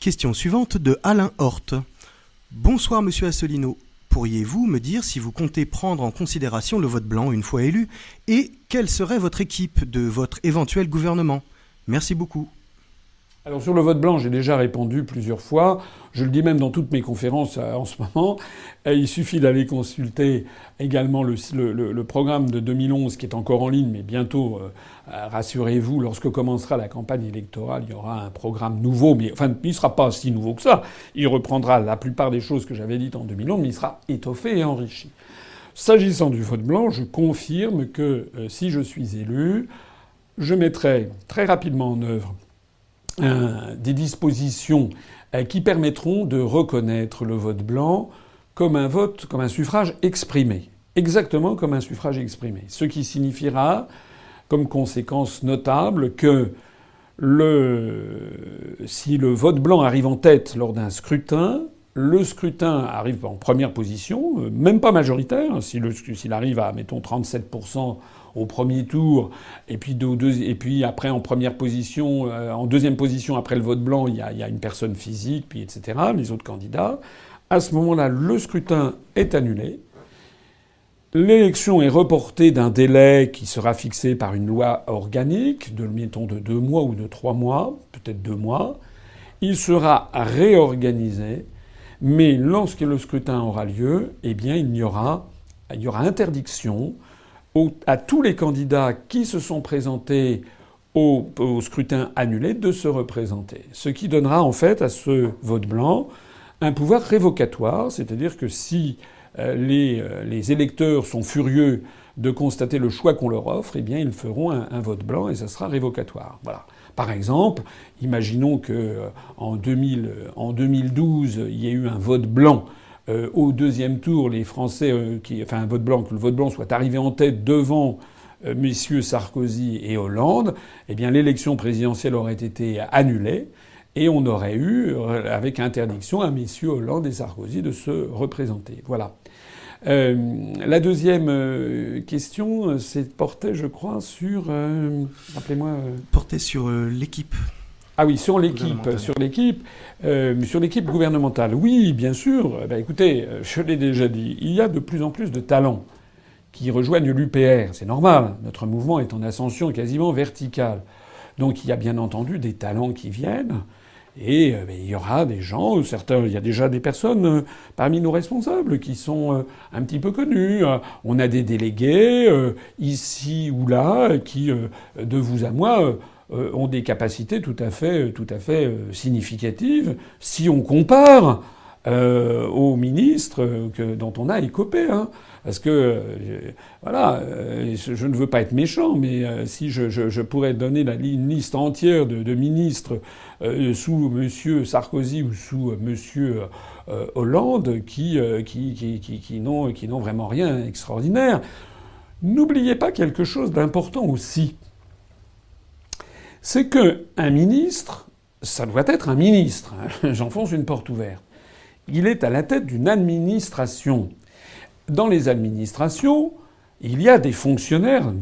Question suivante de Alain Horte. Bonsoir Monsieur Asselineau. Pourriez-vous me dire si vous comptez prendre en considération le vote blanc une fois élu et quelle serait votre équipe de votre éventuel gouvernement? Merci beaucoup. Alors sur le vote blanc, j'ai déjà répondu plusieurs fois. Je le dis même dans toutes mes conférences en ce moment. Il suffit d'aller consulter également le programme de 2011 qui est encore en ligne, mais bientôt, rassurez-vous, lorsque commencera la campagne électorale, il y aura un programme nouveau. Mais enfin, il ne sera pas si nouveau que ça. Il reprendra la plupart des choses que j'avais dites en 2011, mais il sera étoffé et enrichi. S'agissant du vote blanc, je confirme que si je suis élu, je mettrai très rapidement en œuvre des dispositions qui permettront de reconnaître le vote blanc comme un vote, comme un suffrage exprimé. Exactement comme un suffrage exprimé. Ce qui signifiera, comme conséquence notable, que si le vote blanc arrive en tête lors d'un scrutin, le scrutin arrive en première position, même pas majoritaire. S'il arrive à, mettons, 37% au premier tour, et puis après en première position, en deuxième position après le vote blanc, il y a une personne physique, puis etc. Les autres candidats. À ce moment-là, le scrutin est annulé. L'élection est reportée d'un délai qui sera fixé par une loi organique, mettons de 2 mois ou de 3 mois, peut-être 2 mois. Il sera réorganisé. Mais lorsque le scrutin aura lieu, eh bien, il y aura interdiction à tous les candidats qui se sont présentés au scrutin annulé de se représenter. Ce qui donnera en fait à ce vote blanc un pouvoir révocatoire, c'est-à-dire que si les électeurs sont furieux de constater le choix qu'on leur offre, eh bien, ils feront un vote blanc et ça sera révocatoire. Voilà. Par exemple, imaginons que en 2012, il y ait eu un vote blanc au deuxième tour, les Français, un vote blanc, que le vote blanc soit arrivé en tête devant messieurs Sarkozy et Hollande, eh bien l'élection présidentielle aurait été annulée et on aurait eu, avec interdiction, à messieurs Hollande et Sarkozy de se représenter. Voilà. La deuxième question portait, je crois, sur... rappelez-moi... Portait sur l'équipe. Ah oui, sur l'équipe gouvernementale. Oui, bien sûr. Écoutez, je l'ai déjà dit, il y a de plus en plus de talents qui rejoignent l'UPR. C'est normal. Notre mouvement est en ascension quasiment verticale. Donc il y a bien entendu des talents qui viennent. Et il y aura des gens, certains, il y a déjà des personnes parmi nos responsables qui sont un petit peu connus. On a des délégués ici ou là qui, de vous à moi, ont des capacités tout à fait significatives si on compare aux ministres dont on a écopé. Hein. Parce que, voilà, je ne veux pas être méchant, mais si je pourrais donner une liste entière de ministres sous M. Sarkozy ou sous M. Hollande qui n'ont vraiment rien d'extraordinaire. N'oubliez pas quelque chose d'important aussi. C'est qu'un ministre, ça doit être un ministre. Hein. J'enfonce une porte ouverte. Il est à la tête d'une administration. Dans les administrations, il y a des fonctionnaires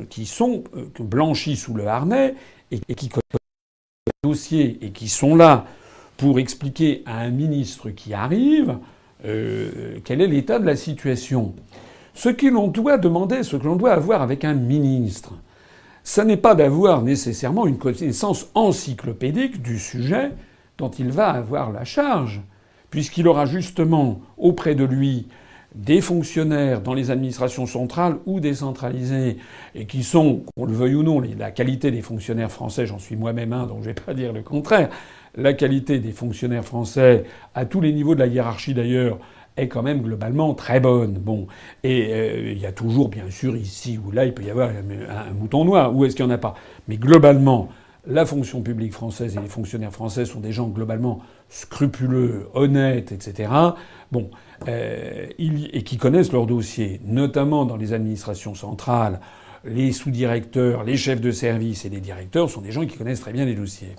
qui sont blanchis sous le harnais et qui connaissent le dossier et qui sont là pour expliquer à un ministre qui arrive quel est l'état de la situation. Ce que l'on doit demander, ce que l'on doit avoir avec un ministre, ça n'est pas d'avoir nécessairement une connaissance encyclopédique du sujet dont il va avoir la charge, puisqu'il aura justement auprès de lui des fonctionnaires dans les administrations centrales ou décentralisées, et qui sont, qu'on le veuille ou non, la qualité des fonctionnaires français, j'en suis moi-même un, donc je vais pas dire le contraire, la qualité des fonctionnaires français, à tous les niveaux de la hiérarchie d'ailleurs, est quand même globalement très bonne. Bon. Et il y a toujours, bien sûr, ici ou là, il peut y avoir un mouton noir. Où est-ce qu'il n'y en a pas? Mais globalement, la fonction publique française et les fonctionnaires français sont des gens globalement scrupuleux, honnêtes, etc. Bon. Et qui connaissent leur dossier, notamment dans les administrations centrales. Les sous-directeurs, les chefs de service et les directeurs sont des gens qui connaissent très bien les dossiers.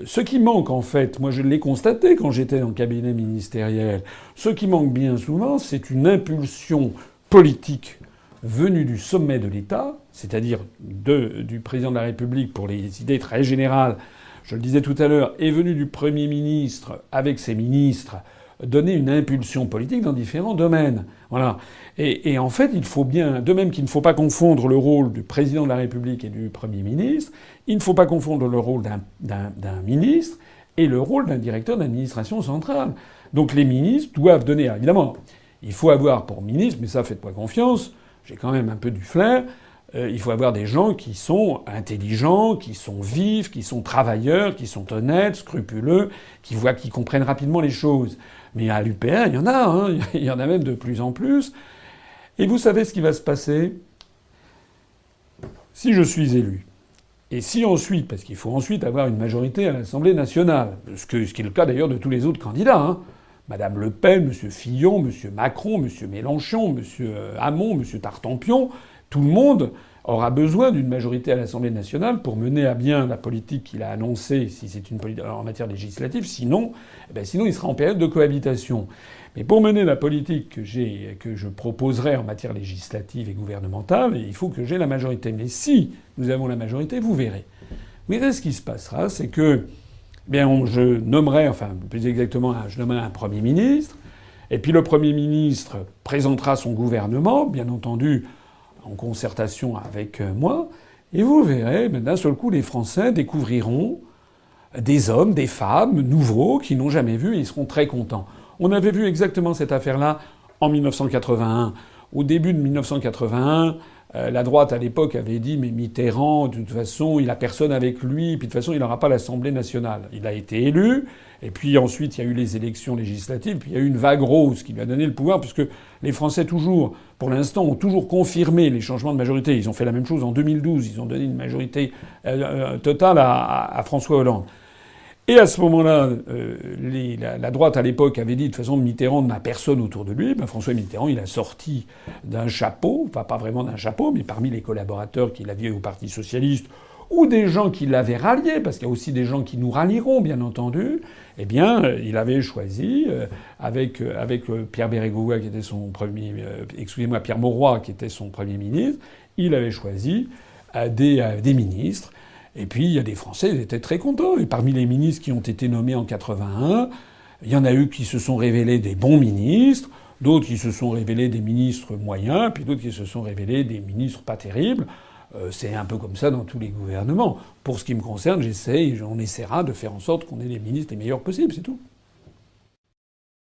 Ce qui manque, en fait, moi je l'ai constaté quand j'étais dans le cabinet ministériel, ce qui manque bien souvent, c'est une impulsion politique venue du sommet de l'État, c'est-à-dire du président de la République pour les idées très générales, je le disais tout à l'heure, est venu du Premier ministre avec ses ministres donner une impulsion politique dans différents domaines. Voilà. Et en fait, il faut bien, de même qu'il ne faut pas confondre le rôle du président de la République et du Premier ministre, il ne faut pas confondre le rôle d'un ministre et le rôle d'un directeur d'administration centrale. Donc les ministres doivent donner, évidemment, il faut avoir pour ministre, mais ça faites-moi confiance, j'ai quand même un peu du flair, il faut avoir des gens qui sont intelligents, qui sont vifs, qui sont travailleurs, qui sont honnêtes, scrupuleux, qui comprennent rapidement les choses. Mais à l'UPR, il y en a, hein, il y en a même de plus en plus. Et vous savez ce qui va se passer si je suis élu. Et si ensuite, parce qu'il faut ensuite avoir une majorité à l'Assemblée nationale, ce qui est le cas d'ailleurs de tous les autres candidats, hein. Madame Le Pen, M. Fillon, M. Macron, M. Mélenchon, M. Hamon, M. Tartampion, tout le monde aura besoin d'une majorité à l'Assemblée nationale pour mener à bien la politique qu'il a annoncée, si c'est une politique en matière législative. Sinon, sinon, il sera en période de cohabitation. Mais pour mener la politique que je proposerai en matière législative et gouvernementale, il faut que j'ai la majorité. Mais si nous avons la majorité, vous verrez. Vous verrez ce qui se passera, c'est que je nommerai, enfin plus exactement, je nommerai un Premier ministre, et puis le Premier ministre présentera son gouvernement, bien entendu en concertation avec moi, et vous verrez, d'un seul coup, les Français découvriront des hommes, des femmes nouveaux qu'ils n'ont jamais vus et ils seront très contents. On avait vu exactement cette affaire-là en 1981. Au début de 1981, la droite à l'époque avait dit mais Mitterrand, de toute façon, il a personne avec lui, puis de toute façon, il n'aura pas l'Assemblée nationale. Il a été élu, et puis ensuite il y a eu les élections législatives, puis il y a eu une vague rose qui lui a donné le pouvoir, puisque les Français toujours, pour l'instant, ont toujours confirmé les changements de majorité. Ils ont fait la même chose en 2012, ils ont donné une majorité totale à François Hollande. Et à ce moment-là, la droite à l'époque avait dit de toute façon Mitterrand n'a personne autour de lui. François Mitterrand, il a sorti d'un chapeau, enfin pas vraiment d'un chapeau, mais parmi les collaborateurs qu'il avait au Parti socialiste ou des gens qui l'avaient rallié, parce qu'il y a aussi des gens qui nous rallieront, bien entendu. Eh bien, il avait choisi avec Pierre Bérégovoy qui était son Pierre Mauroy qui était son Premier ministre, il avait choisi des ministres. Et puis, il y a des Français, ils étaient très contents. Et parmi les ministres qui ont été nommés en 81, il y en a eu qui se sont révélés des bons ministres, d'autres qui se sont révélés des ministres moyens, puis d'autres qui se sont révélés des ministres pas terribles. C'est un peu comme ça dans tous les gouvernements. Pour ce qui me concerne, on essaiera de faire en sorte qu'on ait les ministres les meilleurs possibles, c'est tout.